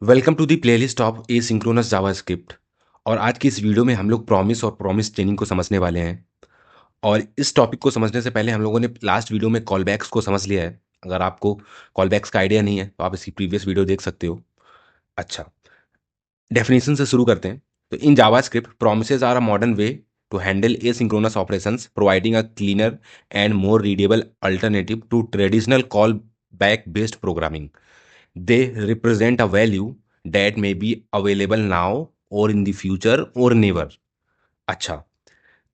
Welcome to the playlist of asynchronous JavaScript. और आज की इस वीडियो में हम लोग प्रॉमिस और प्रॉमिस चेनिंग को समझने वाले हैं। और इस टॉपिक को समझने से पहले हम लोगों ने लास्ट वीडियो में कॉलबैक्स को समझ लिया है। अगर आपको कॉलबैक्स का आइडिया नहीं है तो आप इसकी प्रीवियस वीडियो देख सकते हो। अच्छा, डेफिनेशन से शुरू करते हैं। तो in JavaScript promises are a modern way to handle asynchronous operations, providing a cleaner and more readable alternative to traditional callback based programming. They represent a value that may be available now or in the future or never. अच्छा,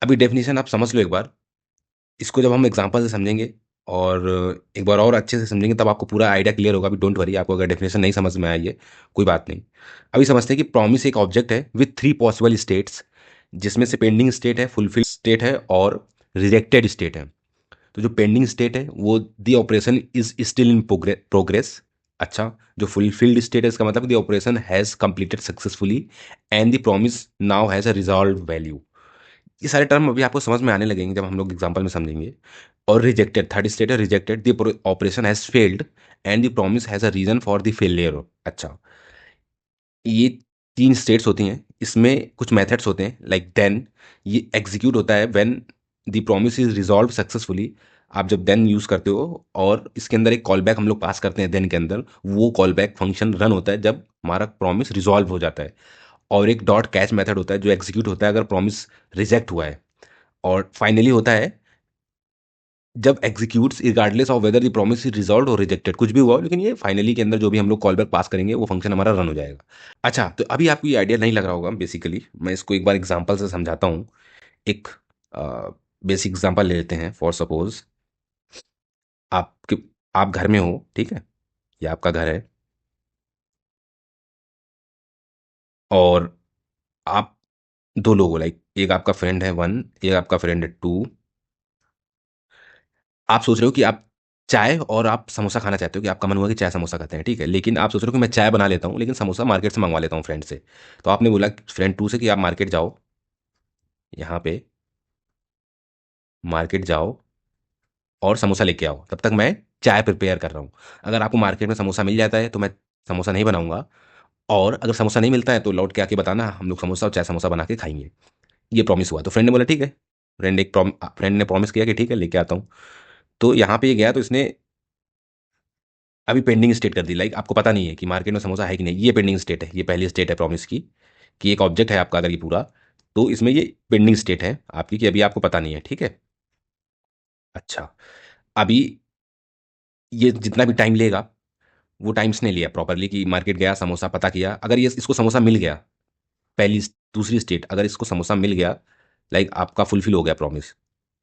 अभी definition आप समझ लो एक बार। इसको जब हम example से समझेंगे और एक बार और अच्छे से समझेंगे तब आपको पूरा आइडिया क्लियर होगा। अभी डोंट वरी, आपको अगर डेफिनेशन नहीं समझ में आई है कोई बात नहीं। अभी समझते हैं कि प्रॉमिस एक ऑब्जेक्ट है विथ थ्री पॉसिबल स्टेट्स, जिसमें से पेंडिंग स्टेट है, फुलफिल स्टेट है और रिजेक्टेड स्टेट है। तो जो पेंडिंग स्टेट है वो the operation is still in progress. अच्छा, जो फुलफिल्ड स्टेट है इसका मतलब the operation has completed successfully and the promise now has a resolve value. ये सारे टर्म अभी आपको समझ में आने लगेंगे जब हम लोग एग्जांपल में समझेंगे। और रिजेक्टेड, थर्ड स्टेट है rejected, the operation has failed and the promise has a reason for the failure. अच्छा, ये तीन स्टेट्स होती हैं। इसमें कुछ मेथड्स होते हैं लाइक देन। ये एग्जीक्यूट होता है when the promise is resolve successfully. आप जब देन यूज करते हो और इसके अंदर एक कॉल बैक हम लोग पास करते हैं देन के अंदर, वो कॉल बैक फंक्शन रन होता है जब हमारा प्रॉमिस रिजॉल्व हो जाता है। और एक डॉट कैच मेथड होता है जो एग्जीक्यूट होता है अगर प्रॉमिस रिजेक्ट हुआ है। और फाइनली होता है जब executes regardless of whether the promise is resolve और रिजेक्टेड, कुछ भी हुआ हो, लेकिन ये फाइनली के अंदर जो भी हम लोग कॉल बैक पास करेंगे वो फंक्शन हमारा रन हो जाएगा। अच्छा, तो अभी आपको ये आइडिया नहीं लग रहा होगा। बेसिकली मैं इसको एक बार एग्जांपल से समझाता हूँ। एक बेसिक एग्जांपल ले लेते हैं। फॉर सपोज आपके आप घर में हो, ठीक है, ये आपका घर है और आप दो लोग हो, लाइक एक आपका फ्रेंड है वन, एक आपका फ्रेंड है टू। आप सोच रहे हो कि आप चाय और आप समोसा खाना चाहते हो, कि आपका मन हुआ कि चाय समोसा खाते हैं, ठीक है, लेकिन आप सोच रहे हो कि मैं चाय बना लेता हूँ लेकिन समोसा मार्केट से मंगवा लेता हूँ फ्रेंड से। तो आपने बोला फ्रेंड टू से कि आप मार्केट जाओ, यहाँ पे मार्केट जाओ और समोसा लेके आओ, तब तक मैं चाय प्रिपेयर कर रहा हूँ। अगर आपको मार्केट में समोसा मिल जाता है तो मैं समोसा नहीं बनाऊंगा, और अगर समोसा नहीं मिलता है तो लौट के आके बताना, हम लोग समोसा और चाय समोसा बना के खाएंगे। ये प्रॉमिस हुआ। तो फ्रेंड ने बोला ठीक है। फ्रेंड ने प्रॉमिस किया कि ठीक है लेके आता हूँ। तो यहाँ पे ये गया तो इसने अभी पेंडिंग स्टेट कर दी। लाइक आपको पता नहीं है कि मार्केट में समोसा है कि नहीं, ये पेंडिंग स्टेट है। ये पहली स्टेट है प्रॉमिस की, कि एक ऑब्जेक्ट है आपका अगर ये पूरा, तो इसमें ये पेंडिंग स्टेट है आपकी कि अभी आपको पता नहीं है, ठीक है। अच्छा, अभी ये जितना भी टाइम लेगा वो टाइम इसने लिया प्रॉपरली, कि मार्केट गया, समोसा पता किया। अगर ये इसको समोसा मिल गया, पहली दूसरी स्टेट, अगर इसको समोसा मिल गया, लाइक आपका फुलफिल हो गया प्रॉमिस,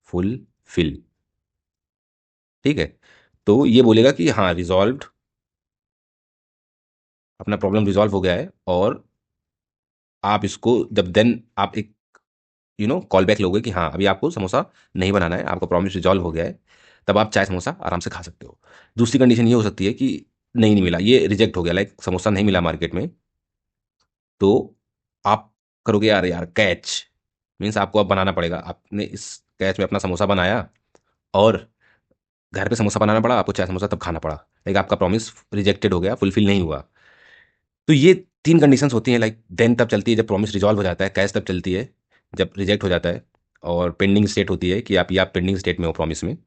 फुलफिल, ठीक है। तो ये बोलेगा कि हाँ रिजॉल्व्ड, अपना प्रॉब्लम रिजॉल्व हो गया है। और आप इसको जब देन आप एक कॉल बैक लोगे कि हाँ अभी आपको समोसा नहीं बनाना है, आपका प्रॉमिस रिजॉल्व हो गया है, तब आप चाय समोसा आराम से खा सकते हो। दूसरी कंडीशन ये हो सकती है कि नहीं मिला, ये रिजेक्ट हो गया, लाइक समोसा नहीं मिला मार्केट में। तो आप करोगे यार यार कैच, मीन्स आपको अब बनाना पड़ेगा। आपने इस कैच में अपना समोसा बनाया और घर पे समोसा बनाना पड़ा, आपको चाय समोसा तब खाना पड़ा, लाइक आपका प्रॉमिस रिजेक्टेड हो गया, फुलफिल नहीं हुआ। तो ये तीन कंडीशंस होती हैं। लाइक देन तब चलती है जब प्रॉमिस रिजॉल्व हो जाता है, कैश तब चलती है जब रिजेक्ट हो जाता है, और पेंडिंग स्टेट होती है कि आप या पेंडिंग स्टेट में हो प्रॉमिस में।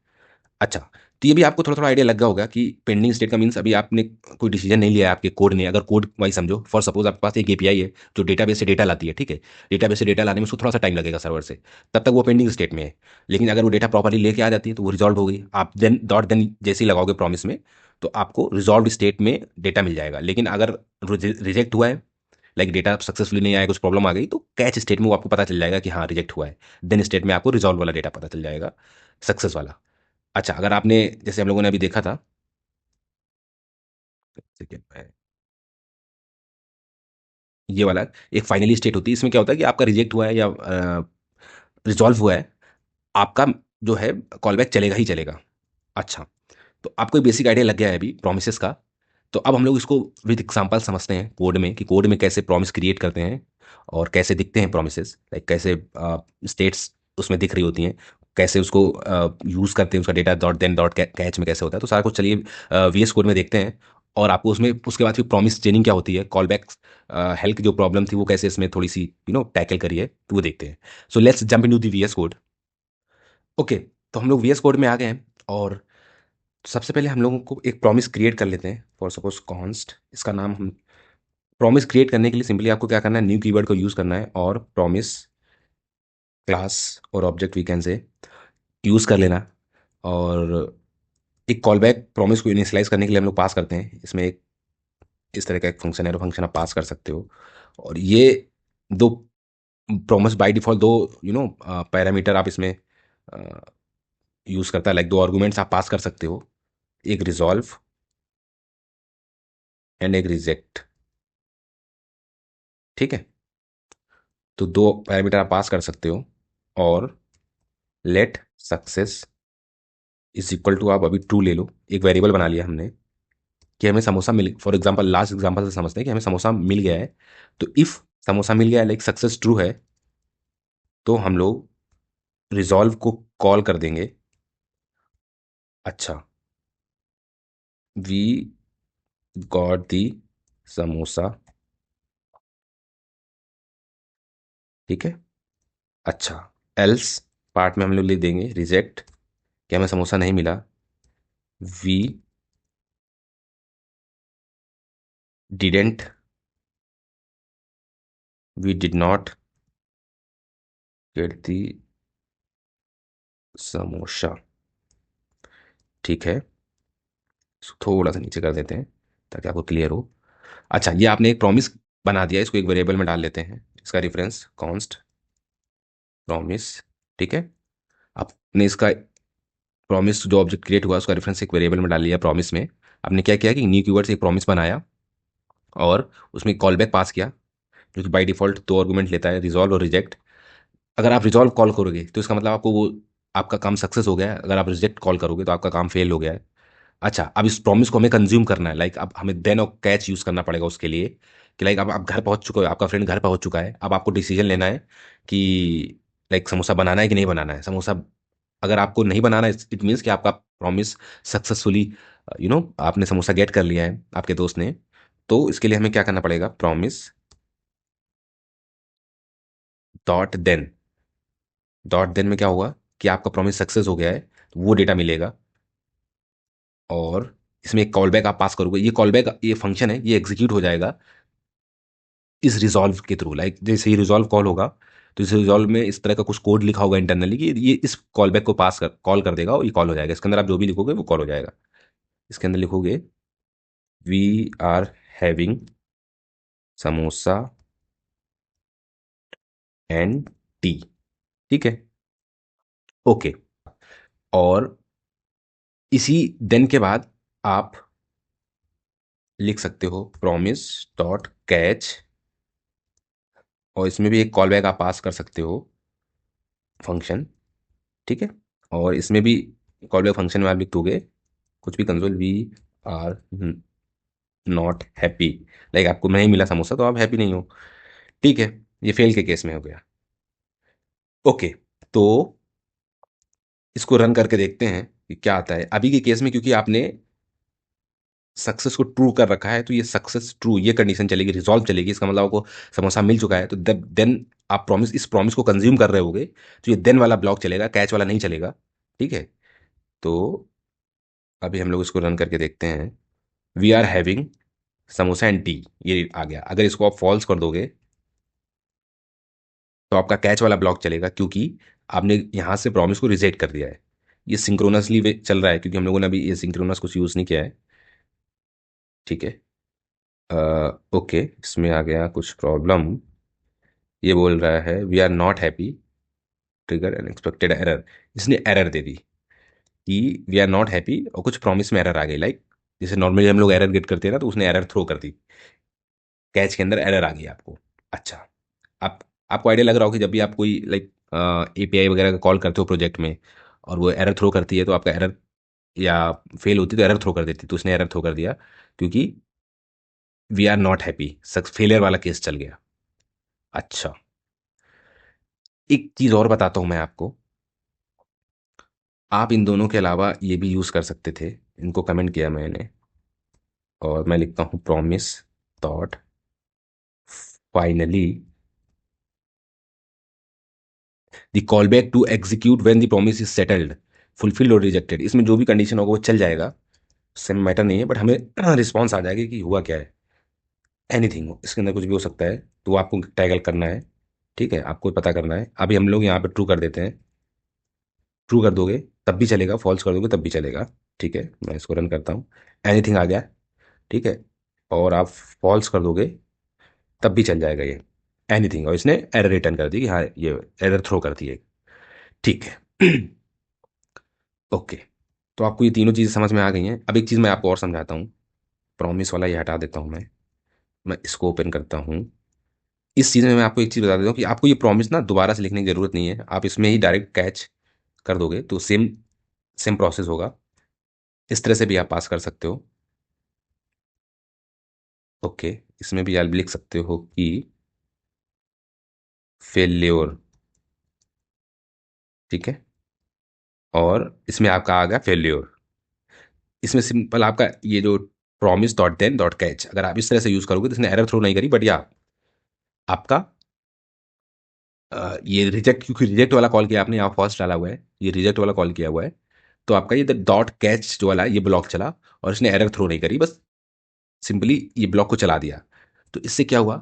अच्छा, तो ये भी आपको थोड़ा थोड़ा आइडिया लग गया होगा कि पेंडिंग स्टेट का मीन्स अभी आपने कोई डिसीजन नहीं लिया है आपके कोड ने। अगर कोड वाइज समझो, फॉर सपोज आपके पास एक एपीआई है जो डेटाबेस से डेटा लाती है, ठीक है। डेटाबेस से डेटा लाने में उसको थोड़ा सा टाइम लगेगा सर्वर से, तब तक वो पेंडिंग स्टेट में है। लेकिन अगर वो डेटा प्रॉपरली लेके आ जाती है तो वो रिजॉल्व हो गई। आप देन डॉट देन जैसे ही लगाओगे प्रॉमिस में, तो आपको रिजॉल्व स्टेट में डेटा मिल जाएगा। लेकिन अगर रिजेक्ट हुआ है, लाइक डेटा सक्सेसफुली नहीं आया, कुछ प्रॉब्लम आ गई, तो कैच स्टेट में वो आपको पता चल जाएगा कि हाँ रिजेक्ट हुआ है। देन स्टेट में आपको रिजॉल्व वाला डेटा पता चल जाएगा, सक्सेस वाला। अच्छा, अगर आपने जैसे हम लोगों ने अभी देखा था, सेकेंड में ये वाला एक फाइनली स्टेट होती है। इसमें क्या होता है कि आपका रिजेक्ट हुआ है या रिजॉल्व हुआ है, आपका जो है कॉल बैक चलेगा ही चलेगा। अच्छा, तो आपको एक बेसिक आइडिया लग गया है अभी प्रोमिसेस का। तो अब हम लोग इसको विद एग्जांपल समझते हैं कोड में, कि कोड में कैसे प्रॉमिस क्रिएट करते हैं और कैसे दिखते हैं प्रॉमिसेस, लाइक कैसे स्टेट्स उसमें दिख रही होती हैं, कैसे उसको यूज़ करते हैं, उसका data dot then dot catch में कैसे होता है। तो सारा कुछ चलिए वीएस कोड में देखते हैं। और आपको उसमें उसके बाद फिर प्रॉमिस चेनिंग क्या होती है, कॉल बैक हेल्थ की जो प्रॉब्लम थी वो कैसे इसमें थोड़ी सी टैकल करी है, तो वो देखते हैं। So let's jump into the VS code. Okay, तो हम लोग वीएस कोड में आ गए हैं और सबसे पहले हम लोगों को एक प्रॉमिस क्रिएट कर लेते हैं। फॉर सपोज कॉन्स्ट, इसका नाम हम प्रॉमिस क्रिएट करने के लिए सिंपली आपको क्या करना है, न्यू कीवर्ड को यूज़ करना है और प्रॉमिस क्लास और object we can say use कर लेना। और एक कॉल बैक प्रॉमिस को इनिशियलाइज करने के लिए हम लोग पास करते हैं, इसमें एक इस तरह का एक फंक्शन है, तो फंक्शन आप पास कर सकते हो। और ये दो प्रॉमिस बाय डिफॉल्ट दो पैरामीटर आप इसमें यूज़ करता है, लाइक दो आर्गुमेंट्स आप पास कर सकते हो, एक रिजॉल्व एंड एक रिजेक्ट। ठीक है, तो दो पैरामीटर आप पास कर सकते हो। और let success is equal to, आप अभी ट्रू ले लो, एक वेरिएबल बना लिया हमने कि हमें समोसा मिल, फॉर एग्जांपल लास्ट एग्जांपल से समझते हैं कि हमें समोसा मिल गया है। तो इफ समोसा मिल गया है लाइक सक्सेस ट्रू है, तो हम लोग रिजॉल्व को कॉल कर देंगे। अच्छा, वी गॉट दी समोसा। ठीक है, अच्छा, एल्स पार्ट में हम लोग लिख देंगे रिजेक्ट, कि हमें समोसा नहीं मिला। We didn't, we did not get the samosa. ठीक है, इसको थोड़ा सा नीचे कर देते हैं ताकि आपको क्लियर हो। अच्छा, ये आपने एक प्रॉमिस बना दिया, इसको एक वेरिएबल में डाल लेते हैं, इसका रेफरेंस कॉन्स्ट प्रॉमिस। ठीक है, आपने इसका प्रॉमिस जो ऑब्जेक्ट क्रिएट हुआ उसका रेफरेंस एक वेरिएबल में डाल लिया प्रॉमिस में। आपने क्या किया कि न्यू कीवर्ड से एक प्रॉमिस बनाया और उसमें कॉल बैक पास किया, जो कि बाई डिफॉल्ट दो आर्गुमेंट लेता है, रिजॉल्व और रिजेक्ट। अगर आप रिजॉल्व कॉल करोगे तो इसका मतलब आपको वो आपका काम सक्सेस हो गया है, अगर आप रिजेक्ट कॉल करोगे तो आपका काम फेल हो गया है। अच्छा, अब इस प्रॉमिस को हमें कंज्यूम करना है, लाइक अब हमें देन और कैच यूज़ करना पड़ेगा उसके लिए, कि लाइक अब आप घर पहुंच चुके हो, आपका फ्रेंड घर पहुंच चुका है, अब आपको डिसीजन लेना है कि लाइक समोसा बनाना है कि नहीं बनाना है समोसा। अगर आपको नहीं बनाना है, इट मीन्स कि आपका प्रॉमिस सक्सेसफुली आपने समोसा गेट कर लिया है आपके दोस्त ने। तो इसके लिए हमें क्या करना पड़ेगा, promise dot then. Dot then में क्या होगा कि आपका प्रॉमिस सक्सेस हो गया है, तो वो डेटा मिलेगा। और इसमें एक कॉल बैक आप पास करोगे, ये कॉल बैक ये फंक्शन है, ये एग्जीक्यूट हो जाएगा इस रिजॉल्व के थ्रू। लाइक जैसे ही रिजॉल्व कॉल होगा, तो इस रिजॉल्व में इस तरह का कुछ कोड लिखा होगा इंटरनली कि ये इस कॉल बैक को पास कर कॉल कर देगा और ये कॉल हो जाएगा। इसके अंदर आप जो भी लिखोगे वो कॉल हो जाएगा। इसके अंदर लिखोगे we are having samosa and tea. ठीक है, ओके। और इसी देन के बाद आप लिख सकते हो प्रॉमिस डॉट कैच, और इसमें भी एक कॉल बैक आप पास कर सकते हो फंक्शन। ठीक है, और इसमें भी कॉल बैक फंक्शन में आप लिख दोगे कुछ भी, console we are not happy, like आपको नहीं मिला समोसा तो आप हैप्पी नहीं हो। ठीक है, ये फेल के केस में हो गया। ओके, तो इसको रन करके देखते हैं कि क्या आता है अभी के केस में, क्योंकि आपने सक्सेस को ट्रू कर रखा है, तो ये सक्सेस ट्रू ये कंडीशन चलेगी, रिजॉल्व चलेगी, इसका मतलब आपको समोसा मिल चुका है। तो देन आप प्रॉमिस इस प्रॉमिस को कंज्यूम कर रहे होगे, तो ये देन वाला ब्लॉक चलेगा, कैच वाला नहीं चलेगा। ठीक है, तो अभी हम लोग इसको रन करके देखते हैं। We are having samosa and tea, ये आ गया। अगर इसको आप फॉल्स कर दोगे तो आपका कैच वाला ब्लॉक चलेगा, क्योंकि आपने यहाँ से प्रॉमिस को रिजेक्ट कर दिया है। ये सिंक्रोनसली चल रहा है, क्योंकि हम लोगों ने अभी ये सिंक्रोनस कुछ यूज़ नहीं किया है। ठीक है, ओके, इसमें आ गया कुछ प्रॉब्लम। ये बोल रहा है we are not happy, trigger unexpected error. इसने एरर दे दी कि वी आर नॉट हैप्पी, और कुछ प्रॉमिस में एरर आ गई, लाइक जैसे नॉर्मली हम लोग एरर गेट करते हैं ना, तो उसने एरर थ्रो कर दी, कैच के अंदर एरर आ गई आपको। अच्छा, आप आपको आइडिया लग रहा हो कि जब भी आप कोई लाइक एपीआई वगैरह का कॉल करते हो प्रोजेक्ट में, और वो एरर थ्रो करती है, तो आपका एरर या फेल होती तो एरर थ्रो कर देती, तो उसने एरर थ्रो कर दिया क्योंकि we are not happy, failure वाला केस चल गया। अच्छा, एक चीज़ और बताता हूँ मैं आपको, आप इन दोनों के अलावा ये भी यूज़ कर सकते थे, इनको कमेंट किया मैंने। और मैं लिखता हूँ promise dot finally the callback to execute when the promise is settled, fulfilled और रिजेक्टेड। इसमें जो भी कंडीशन होगा वो चल जाएगा, उससे मैटर नहीं है, बट हमें रिस्पॉन्स आ जाएगा कि हुआ क्या है। एनीथिंग हो, इसके अंदर कुछ भी हो सकता है, तो वो आपको टैगल करना है। ठीक है, आपको पता करना है। अभी हम लोग यहाँ पे ट्रू कर देते हैं। ट्रू कर दोगे तब भी चलेगा, फॉल्स कर दोगे तब भी चलेगा। ठीक है, मैं इसको रन करता हूँ। एनीथिंग आ गया। ठीक है, और आप फॉल्स कर दोगे तब भी चल जाएगा ये एनीथिंग, और इसने एरर रिटर्न कर दी कि हाँ ये एरर थ्रो कर दी है। ठीक है। ओके, तो आपको ये तीनों चीज़ें समझ में आ गई हैं। अब एक चीज़ मैं आपको और समझाता हूँ। प्रॉमिस वाला ये हटा देता हूँ मैं इसको ओपन करता हूँ। इस चीज़ में मैं आपको एक चीज़ बता देता हूँ कि आपको ये प्रॉमिस ना दोबारा से लिखने की ज़रूरत नहीं है, आप इसमें ही डायरेक्ट कैच कर दोगे तो सेम सेम प्रोसेस होगा। इस तरह से भी आप पास कर सकते हो। ओके, इसमें भी आप लिख सकते हो कि फेल्योर। ठीक है, और इसमें आपका आ गया फेल्योर। इसमें सिंपल आपका ये जो promise dot then dot catch, अगर आप इस तरह से यूज़ करोगे तो इसने एरर थ्रो नहीं करी, बट या आपका ये रिजेक्ट, क्योंकि रिजेक्ट वाला कॉल किया आपने, यहाँ फर्स्ट डाला हुआ है, ये रिजेक्ट वाला कॉल किया हुआ है, तो आपका ये डॉट कैच जो वाला है, ये ब्लॉक चला और इसने एरर थ्रो नहीं करी, बस सिंपली ये ब्लॉक को चला दिया। तो इससे क्या हुआ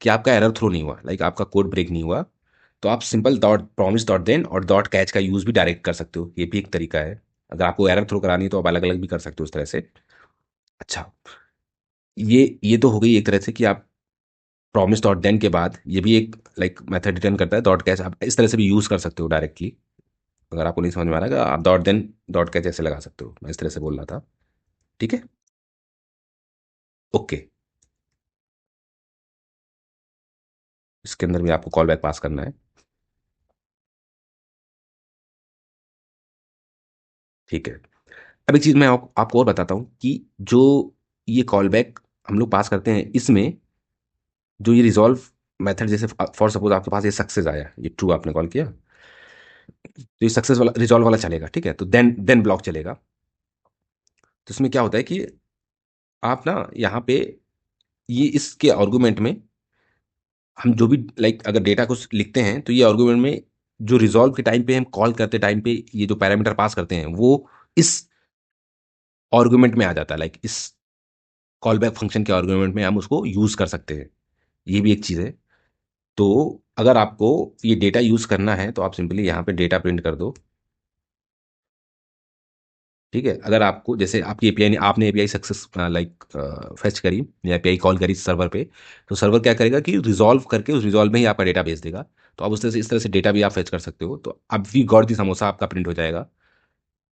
कि आपका एरर थ्रो नहीं हुआ, लाइक आपका कोड ब्रेक नहीं हुआ। तो आप simple dot promise dot then और डॉट कैच का यूज़ भी डायरेक्ट कर सकते हो, ये भी एक तरीका है। अगर आपको एरर थ्रो करानी है तो आप अलग अलग भी कर सकते हो उस तरह से। अच्छा, ये तो हो गई एक तरह से कि आप प्रॉमिस डॉट देन के बाद ये भी एक लाइक मेथड रिटर्न करता है डॉट कैच, आप इस तरह से भी यूज़ कर सकते हो डायरेक्टली। अगर आपको नहीं समझ में आ रहा है आप डॉट देन डॉट कैच ऐसे लगा सकते हो, मैं इस तरह से बोल रहा था। ठीक है। ओके, इसके अंदर भी आपको कॉल बैक पास करना है। ठीक है, अब एक चीज़ मैं आपको और बताता हूँ कि जो ये कॉल बैक हम लोग पास करते हैं, इसमें जो ये रिजॉल्व मेथड, जैसे फॉर सपोज आपके पास ये सक्सेस आया, ये ट्रू आपने कॉल किया, तो ये सक्सेस वाला रिजॉल्व वाला चलेगा। ठीक है, तो देन ब्लॉक चलेगा। तो इसमें क्या होता है कि आप ना यहाँ पे ये इसके आर्गूमेंट में हम जो भी लाइक अगर डेटा कुछ लिखते हैं तो ये आर्गूमेंट में जो रिजॉल्व के टाइम पे हम कॉल करते टाइम पे ये जो पैरामीटर पास करते हैं वो इस आर्गूमेंट में आ जाता है, लाइक इस कॉल बैक फंक्शन के आर्गूमेंट में हम उसको यूज़ कर सकते हैं। ये भी एक चीज़ है। तो अगर आपको ये डेटा यूज़ करना है तो आप सिंपली यहाँ पे डेटा प्रिंट कर दो। ठीक है, अगर आपको जैसे आपकी एपीआई आपने एपीआई सक्सेस लाइक फेच करी या एपीआई कॉल करी सर्वर पे, तो सर्वर क्या करेगा कि रिजॉल्व करके उस रिजॉल्व में ही आपका डेटा भेज देगा। तो आप उस तरह से इस तरह से डेटा भी आप फेच कर सकते हो। तो अब वी गॉट दी समोसा आपका प्रिंट हो जाएगा।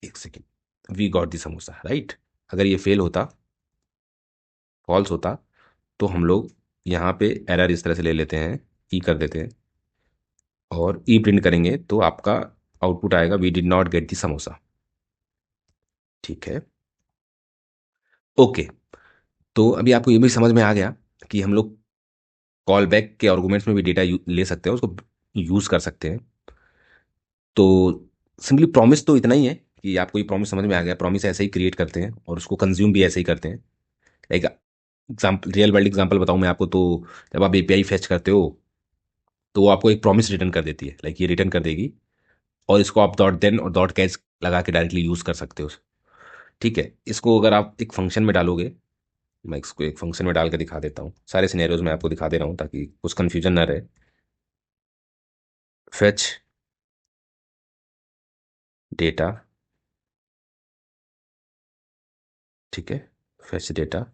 एक second, we got the samosa, right. अगर ये फेल होता, फॉल्स होता, तो हम लोग यहाँ पे एरर इस तरह से ले लेते हैं, ई कर देते हैं और ई प्रिंट करेंगे तो आपका आउटपुट आएगा we did not get the samosa. ठीक है। ओके, तो अभी आपको ये भी समझ में आ गया कि हम लोग कॉल बैक के आर्गूमेंट्स में भी डेटा ले सकते हैं, उसको यूज़ कर सकते हैं। तो सिंपली प्रॉमिस तो इतना ही है कि आपको ये प्रॉमिस समझ में आ गया। प्रॉमिस ऐसे ही क्रिएट करते हैं और उसको कंज्यूम भी ऐसे ही करते हैं। Like example, real world example बताऊँ मैं आपको, तो जब आप एपीआई फेच करते हो तो वो आपको एक प्रॉमिस रिटर्न कर देती है, लाइक ये रिटर्न कर देगी, और इसको आप डॉट देन और डॉट कैच लगा के डायरेक्टली यूज़ कर सकते हो। ठीक है, इसको अगर आप एक फंक्शन में डालोगे, मैं इसको एक फंक्शन में डाल के दिखा देता हूँ, सारे सिनेरियोज में आपको दिखा दे रहा हूँ ताकि कुछ कन्फ्यूजन ना रहे। Fetch data. ठीक है, फेच डेटा,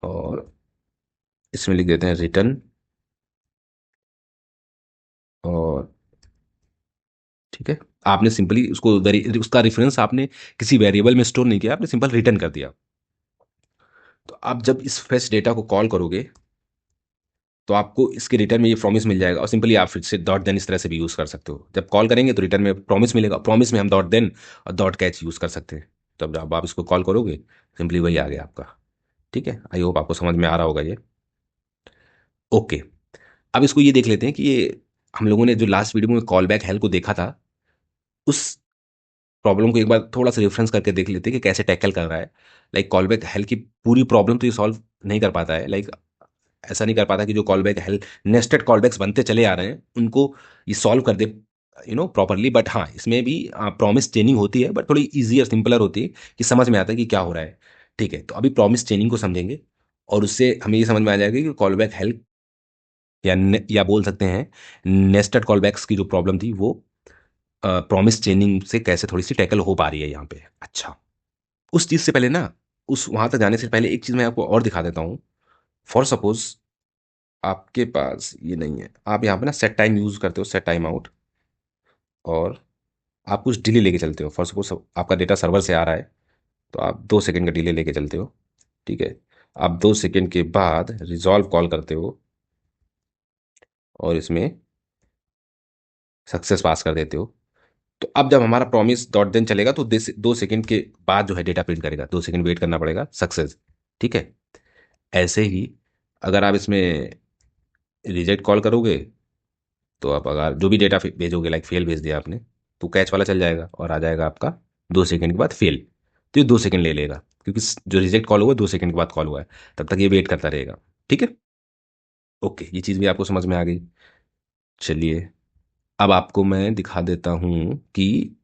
और इसमें लिख देते हैं रिटर्न, और ठीक है, आपने सिंपली उसको उसका रेफरेंस आपने किसी वेरिएबल में स्टोर नहीं किया, आपने सिंपल रिटर्न कर दिया। तो आप जब इस फेच डेटा को कॉल करोगे तो आपको इसके रिटर्न में ये प्रॉमिस मिल जाएगा, और सिंपली आप फिर से डॉट देन इस तरह से भी यूज़ कर सकते हो। जब कॉल करेंगे तो रिटर्न में प्रॉमिस मिलेगा, प्रॉमिस में हम डॉट देन और डॉट कैच यूज़ कर सकते हैं। तब जब आप इसको कॉल करोगे सिंपली वही आ गया आपका। ठीक है, आई होप आपको समझ में आ रहा होगा ये। ओके, अब इसको ये देख लेते हैं कि ये हम लोगों ने जो लास्ट वीडियो में कॉल बैक हेल्प को देखा था, उस प्रॉब्लम को एक बार थोड़ा सा रेफरेंस करके देख लेते हैं कि कैसे टैकल कर रहा है। लाइक कॉलबैक हेल्थ की पूरी प्रॉब्लम तो ये सॉल्व नहीं कर पाता है। लाइक ऐसा नहीं कर पाता कि जो कॉलबैक हेल्थ नेस्टेड कॉलबैक्स बनते चले आ रहे हैं उनको ये सॉल्व कर दे प्रॉपरली। बट हाँ, इसमें भी प्रॉमिस चेनिंग होती है, बट थोड़ी ईजी और सिंपलर होती है कि समझ में आता है कि क्या हो रहा है। ठीक है, तो अभी प्रॉमिस चेनिंग को समझेंगे और उससे हमें ये समझ में आ जाएगा कि कॉलबैक हेल्थ या बोल सकते हैं नेस्टेड कॉलबैक्स की जो प्रॉब्लम थी वो प्रॉमिस चेनिंग से कैसे थोड़ी सी टैकल हो पा रही है यहाँ पे। अच्छा, उस चीज़ से पहले ना, उस वहाँ तक जाने से पहले एक चीज़ मैं आपको और दिखा देता हूँ। फॉर सपोज आपके पास ये नहीं है, आप यहाँ पे ना सेट टाइम यूज़ करते हो, सेट टाइम आउट, और आप कुछ डिले लेके चलते हो। फॉर सपोज आपका डेटा सर्वर से आ रहा है तो आप 2 सेकंड का डिले लेके चलते हो। ठीक है, आप 2 सेकंड के बाद रिजॉल्व कॉल करते हो और इसमें सक्सेस पास कर देते हो। तो अब जब हमारा प्रॉमिस डॉट देन चलेगा तो 2 सेकंड के बाद जो है डेटा प्रिंट करेगा, 2 सेकंड वेट करना पड़ेगा, सक्सेस। ठीक है, ऐसे ही अगर आप इसमें रिजेक्ट कॉल करोगे तो आप अगर जो भी डेटा भेजोगे, लाइक फेल भेज दिया आपने, तो कैच वाला चल जाएगा और आ जाएगा आपका 2 सेकंड के बाद फेल। तो ये 2 सेकंड ले लेगा क्योंकि जो रिजेक्ट कॉल हुआ 2 सेकंड के बाद कॉल हुआ है, तब तक ये वेट करता रहेगा। ठीक है, ओके, ये चीज़ भी आपको समझ में आ गई। चलिए, अब आपको मैं दिखा देता हूँ कि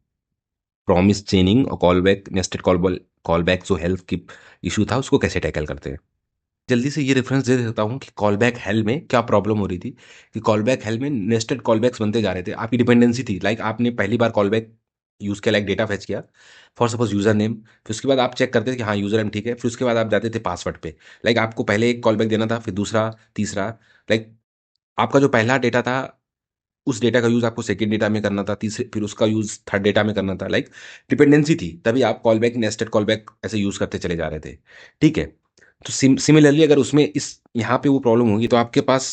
प्रॉमिस चेनिंग और कॉलबैक नेस्टेड कॉलबैक जो हेल्थ की इशू था उसको कैसे टैकल करते हैं। जल्दी से ये रेफरेंस दे देता हूँ कि कॉलबैक हेल में क्या प्रॉब्लम हो रही थी। कि कॉलबैक हेल में नेस्टेड कॉलबैक्स बनते जा रहे थे, आपकी डिपेंडेंसी थी। लाइक आपने पहली बार कॉलबैक यूज़ किया, लाइक डेटा फैच किया, फॉर सपोज यूज़र नेम, फिर उसके बाद आप चेक करते थे कि हाँ यूज़र नेम ठीक है, फिर उसके बाद आप जाते थे पासवर्ड पे। लाइक आपको पहले एक कॉलबैक देना था, फिर दूसरा, तीसरा। लाइक आपका जो पहला डेटा था उस डेटा का यूज़ आपको सेकंड डेटा में करना था, तीसरे फिर उसका यूज़ थर्ड डेटा में करना था। लाइक डिपेंडेंसी थी, तभी आप कॉलबैक नेस्टेड कॉलबैक ऐसे यूज़ करते चले जा रहे थे। ठीक है, तो सिमिलरली अगर उसमें इस यहाँ पे वो प्रॉब्लम होगी तो आपके पास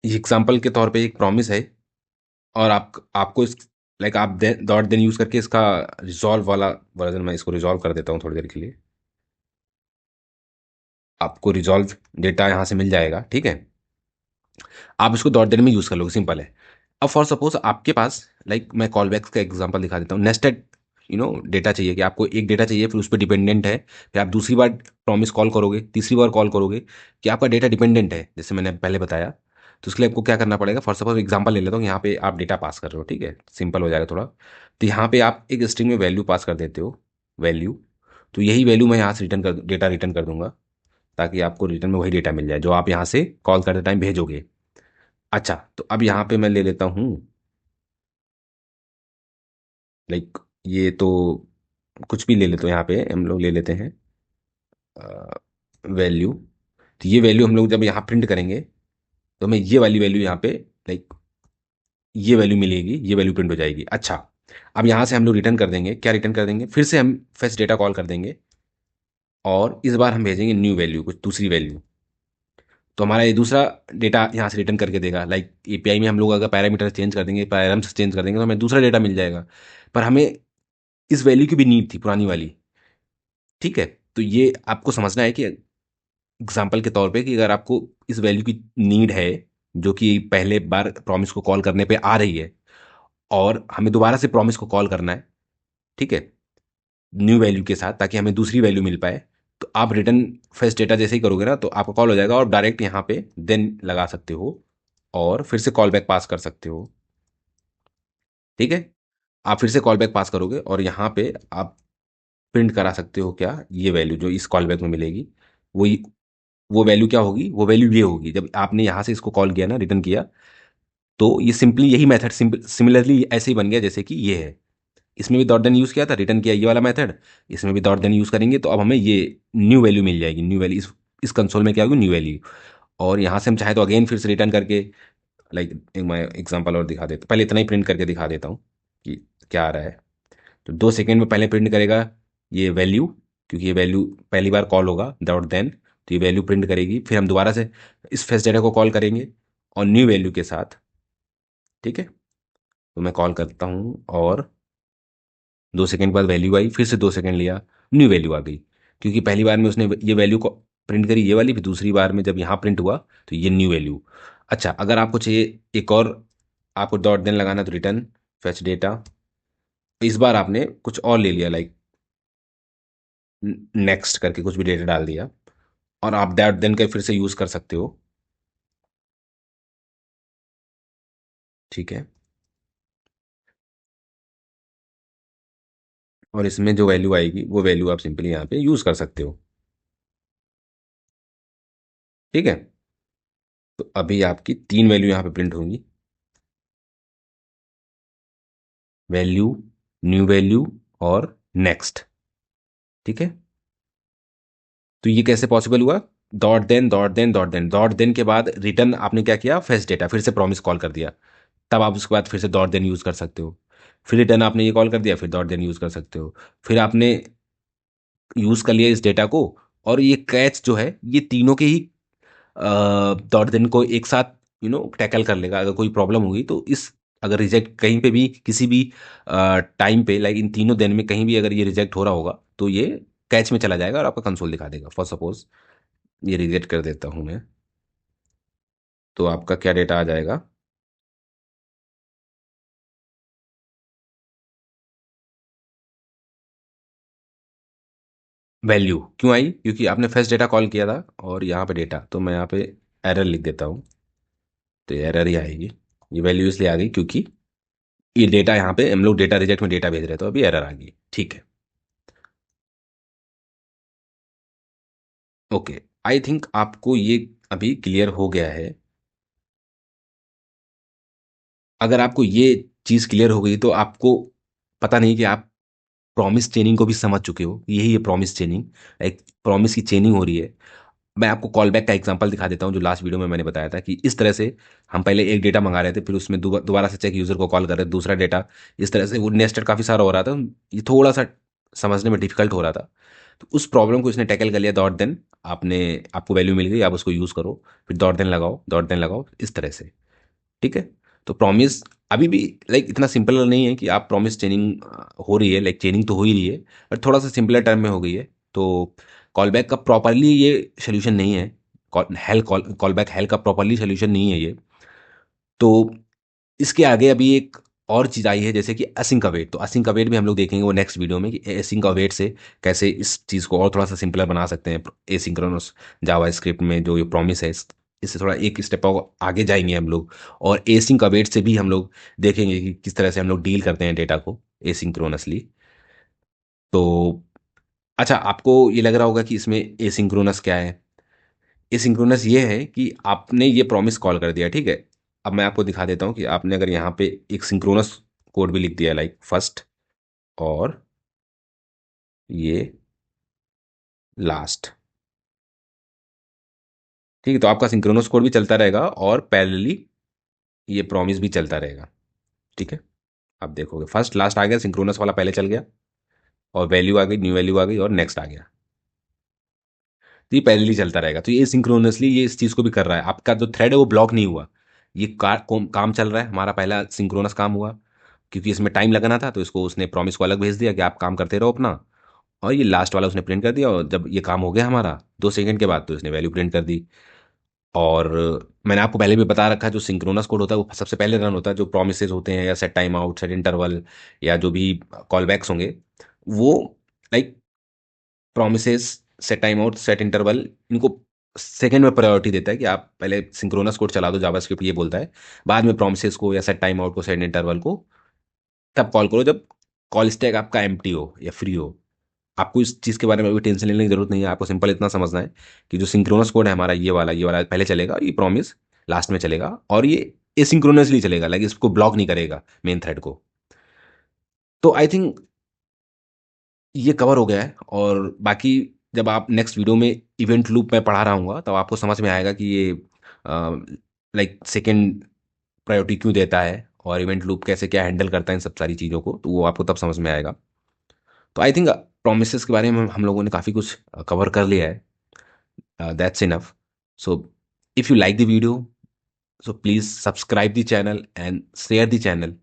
एग्जाम्पल के तौर पे एक प्रॉमिस है, और आपको इस लाइक आप डॉट देन यूज़ करके इसका रिजॉल्व वाला वर्जन, मैं इसको रिजॉल्व कर देता हूँ थोड़ी देर के लिए। आपको रिजॉल्व डेटा यहाँ से मिल जाएगा। ठीक है, आप इसको डॉट देन में यूज़ कर लोगे, सिंपल है। अब फॉर सपोज आपके पास, लाइक मैं कॉलबैक्स का एग्जांपल दिखा देता हूँ। नेस्टेड डेटा चाहिए, कि आपको एक डेटा चाहिए, फिर उस पर डिपेंडेंट है, फिर आप दूसरी बार प्रॉमिस कॉल करोगे, तीसरी बार कॉल करोगे, कि आपका डेटा डिपेंडेंट है जैसे मैंने पहले बताया। तो उसके लिए आपको क्या करना पड़ेगा, फॉर सपोज एग्जांपल ले लेता हूँ, यहाँ पे आप डेटा पास कर रहे हो। ठीक है, सिंपल हो जाएगा थोड़ा। तो यहाँ पे आप एक स्ट्रिंग में वैल्यू पास कर देते हो, वैल्यू। तो यही वैल्यू मैं यहाँ से डेटा रिटर्न कर दूंगा, ताकि आपको रिटर्न में वही डेटा मिल जाए जो आप यहाँ से कॉल करते टाइम भेजोगे। अच्छा, तो अब यहाँ पे मैं ले लेता हूँ, लाइक ये तो कुछ भी ले लेते हो, यहाँ पे हम लोग ले लेते हैं वैल्यू। तो ये वैल्यू हम लोग जब यहाँ प्रिंट करेंगे तो हमें ये वाली वैल्यू यहाँ पे, लाइक ये वैल्यू मिलेगी, ये वैल्यू प्रिंट हो जाएगी। अच्छा, अब यहाँ से हम लोग रिटर्न कर देंगे, क्या रिटर्न कर देंगे, फिर से हम फेच डेटा कॉल कर देंगे, और इस बार हम भेजेंगे न्यू वैल्यू, कुछ दूसरी वैल्यू। तो हमारा ये दूसरा डेटा यहाँ से रिटर्न करके देगा। लाइक एपीआई में हम लोग अगर पैरामीटर चेंज कर देंगे, पैराम्स चेंज कर देंगे, तो हमें दूसरा डेटा मिल जाएगा। पर हमें इस वैल्यू की भी नीड थी, पुरानी वाली। ठीक है, तो ये आपको समझना है कि एग्जाम्पल के तौर पे, कि अगर आपको इस वैल्यू की नीड है जो कि पहले बार प्रॉमिस को कॉल करने पे आ रही है, और हमें दोबारा से प्रॉमिस को कॉल करना है, ठीक है, न्यू वैल्यू के साथ, ताकि हमें दूसरी वैल्यू मिल पाए, तो आप रिटर्न फेच डेटा जैसे ही करोगे ना तो आपका कॉल हो जाएगा, और डायरेक्ट यहाँ पे देन लगा सकते हो और फिर से कॉल बैक पास कर सकते हो। ठीक है, आप फिर से कॉल बैक पास करोगे और यहाँ पे आप प्रिंट करा सकते हो क्या, ये वैल्यू जो इस कॉल बैक में मिलेगी, वो वो वैल्यू क्या होगी, वो वैल्यू ये होगी जब आपने यहाँ से इसको कॉल किया ना, रिटर्न किया। तो ये सिंपली यही मेथड सिमिलरली ऐसे ही बन गया जैसे कि ये है। इसमें भी डॉट देन यूज़ किया था, रिटर्न किया ये वाला मेथड, इसमें भी डॉट देन यूज़ करेंगे तो अब हमें ये न्यू वैल्यू मिल जाएगी। न्यू वैल्यू इस कंसोल में क्या होगी, न्यू वैल्यू। और यहाँ से हम चाहे तो अगेन फिर से रिटर्न करके, लाइक एक मैं एग्जांपल और दिखा देता, पहले इतना ही प्रिंट करके दिखा देता हूँ कि क्या आ रहा है। तो 2 सेकेंड में पहले प्रिंट करेगा ये वैल्यू, क्योंकि ये वैल्यू पहली बार कॉल होगा डॉट देन, तो ये वैल्यू प्रिंट करेगी। फिर हम दोबारा से इस फेस डेटा को कॉल करेंगे और न्यू वैल्यू के साथ। ठीक है, तो मैं कॉल करता हूँ और 2 सेकेंड बाद वैल्यू आई, फिर से 2 सेकेंड लिया, न्यू वैल्यू आ गई। क्योंकि पहली बार में उसने ये वैल्यू को प्रिंट करी ये वाली, फिर दूसरी बार में जब यहाँ प्रिंट हुआ तो ये न्यू वैल्यू। अच्छा, अगर आपको चाहिए एक और, आपको डॉट देन लगाना, तो रिटर्न फेच डेटा, इस बार आपने कुछ और ले लिया, लाइक नेक्स्ट करके कुछ भी डेटा डाल दिया, और आप दैट देन के फिर से यूज कर सकते हो। ठीक है। और इसमें जो वैल्यू आएगी वो वैल्यू आप सिंपली यहाँ पे यूज कर सकते हो। ठीक है। तो अभी आपकी तीन वैल्यू यहाँ पे प्रिंट होंगी, वैल्यू, न्यू वैल्यू और नेक्स्ट। ठीक है। तो ये कैसे पॉसिबल हुआ? Dot then dot then dot then dot then के बाद रिटर्न आपने क्या किया, फेच डेटा, फिर से प्रॉमिस कॉल कर दिया। तब आप उसके बाद फिर से डॉट देन यूज कर सकते हो। फिर रिटर्न आपने ये कॉल कर दिया, फिर डॉट देन यूज कर सकते हो। फिर आपने यूज कर लिया इस डेटा को, और ये कैच जो है ये तीनों के ही डॉट देन को एक साथ टैकल कर लेगा। अगर कोई प्रॉब्लम होगी तो इस, अगर रिजेक्ट कहीं पे भी किसी भी टाइम पे, लाइक इन तीनों दिन में कहीं भी अगर ये रिजेक्ट हो रहा होगा तो ये कैच में चला जाएगा और आपका कंसोल दिखा देगा। फॉर सपोज ये रिजेक्ट कर देता हूं मैं, तो आपका क्या डेटा आ जाएगा? वैल्यू क्यों आई? क्योंकि आपने फर्स्ट डेटा कॉल किया था, और यहाँ पे डेटा, तो मैं यहाँ पे एरर लिख देता हूँ। तो ये एरर ही आएगी। ये वैल्यू इसलिए आ गई क्योंकि ये डेटा, यहाँ पे हम लोग डेटा रिजेक्ट में डेटा भेज रहे थे, तो अभी एरर आ गई। ठीक है। ओके। आई थिंक आपको ये अभी क्लियर हो गया है। अगर आपको ये चीज़ क्लियर हो गई तो आपको पता नहीं कि आप प्रॉमिस चेनिंग को भी समझ चुके हो। यही है प्रॉमिस चेनिंग, एक प्रॉमिस की चेनिंग हो रही है। मैं आपको कॉल बैक का एग्जांपल दिखा देता हूँ, जो लास्ट वीडियो में मैंने बताया था कि इस तरह से हम पहले एक डेटा मंगा रहे थे, फिर उसमें दोबारा से चेक यूज़र को कॉल कर रहे थे, दूसरा डेटा, इस तरह से वो नेस्टेड काफ़ी सारा हो रहा था। ये थोड़ा सा समझने में डिफिकल्ट हो रहा था। तो उस प्रॉब्लम को इसने टैकल कर लिया। डॉट देन, आपने, आपको वैल्यू मिल गई, आप उसको यूज़ करो, फिर डॉट देन लगाओ, डॉट देन लगाओ, इस तरह से। ठीक है। तो प्रॉमिस अभी भी लाइक इतना सिंपल नहीं है कि आप प्रॉमिस चेनिंग हो रही है, लाइक चेनिंग तो हो ही रही है, बट थोड़ा सा सिंपलर टर्म में हो गई है। तो कॉल बैक का प्रॉपरली ये सोल्यूशन नहीं है। कॉल बैक हेल का प्रॉपरली सोल्यूशन नहीं है ये। तो इसके आगे अभी एक और चीज़ आई है, जैसे कि असिंक अवेट। तो असिंक अवेट भी हम लोग देखेंगे वो नेक्स्ट वीडियो में, कि असिंक अवेट से कैसे इस चीज़ को और थोड़ा सा सिंपलर बना सकते हैं। एसिंक्रोनस जावा स्क्रिप्ट में जो ये प्रॉमिस है, इससे थोड़ा एक स्टेप आगे जाएंगे हम लोग। और एसिंक अवेट से भी हम लोग देखेंगे कि किस तरह से हम लोग डील करते हैं डेटा को एसिंक्रोनसली। तो अच्छा, आपको ये लग रहा होगा कि इसमें एसिंक्रोनस क्या है? एसिंक्रोनस ये है कि आपने ये प्रॉमिस कॉल कर दिया, ठीक है। अब मैं आपको दिखा देता हूँ कि आपने अगर यहाँ पे एक सिंक्रोनस कोड भी लिख दिया, लाइक फर्स्ट और ये लास्ट। ठीक है। तो आपका सिंक्रोनस कोड भी चलता रहेगा और पैरेलली ये प्रॉमिस भी चलता रहेगा। ठीक है। आप देखोगे फर्स्ट लास्ट आ गया, सिंक्रोनस वाला पहले चल गया, और वैल्यू आ गई, न्यू वैल्यू आ गई, और नेक्स्ट आ गया। तो ये पैरेलली चलता रहेगा। तो ये सिंक्रोनसली ये इस चीज़ को भी कर रहा है। आपका जो थ्रेड है वो ब्लॉक नहीं हुआ। ये काम चल रहा है। हमारा पहला सिंक्रोनस काम हुआ, क्योंकि इसमें टाइम लगाना था, तो इसको उसने प्रॉमिस को अलग भेज दिया कि आप काम करते रहो अपना। और ये लास्ट वाला उसने प्रिंट कर दिया, और जब ये काम हो गया हमारा 2 सेकंड के बाद, तो इसने वैल्यू प्रिंट कर दी। और मैंने आपको पहले भी बता रखा है, जो सिंक्रोनस कोड होता है वो सबसे पहले रन होता है। जो प्रोमिसेस होते हैं, या set time out, set interval, या जो भी कॉल बैक्स होंगे, वो like promises, set time out, set interval, इनको सेकंड में प्रायोरिटी देता है कि आप पहले सिंक्रोनस कोड चला दो। जावास्क्रिप्ट ये बोलता है बाद में प्रोमिसेस को, या सेट टाइम आउट को, सेट इंटरवल को तब कॉल करो जब कॉल स्टैक आपका एम्प्टी हो या फ्री हो। आपको इस चीज़ के बारे में अभी टेंशन लेने की जरूरत नहीं है। आपको सिंपल इतना समझना है कि जो सिंक्रोनस कोड है हमारा, ये वाला पहले चलेगा, ये प्रॉमिस लास्ट में चलेगा, और ये एसिंक्रोनसली चलेगा, लाइक इसको ब्लॉक नहीं करेगा मेन थ्रेड को। तो आई थिंक ये कवर हो गया है। और बाकी जब आप नेक्स्ट वीडियो में इवेंट लूप में पढ़ा रहा हूँ, तब आपको समझ में आएगा कि ये लाइक सेकेंड प्रायोरिटी क्यों देता है, और इवेंट लूप कैसे क्या हैंडल करता है इन सब सारी चीज़ों को, तो वो आपको तब समझ में आएगा। तो आई थिंक प्रोमिसेस के बारे में हम लोगों ने काफ़ी कुछ कवर कर लिया है। That's enough. So, if you like the video, so please subscribe the channel and share the channel.